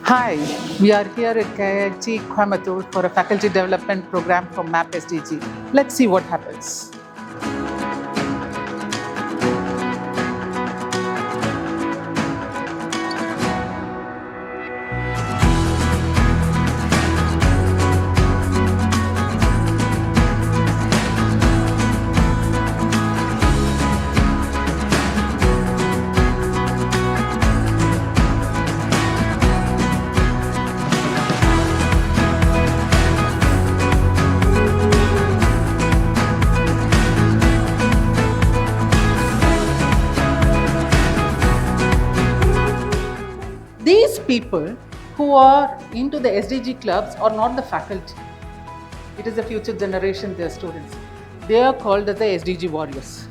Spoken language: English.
Hi, we are here at KITCoimbatore for a faculty development program for MapSDG. Let's see what happens. These people who are into the SDG clubs are not the faculty. It is the future generation, their students. They are called as the SDG warriors.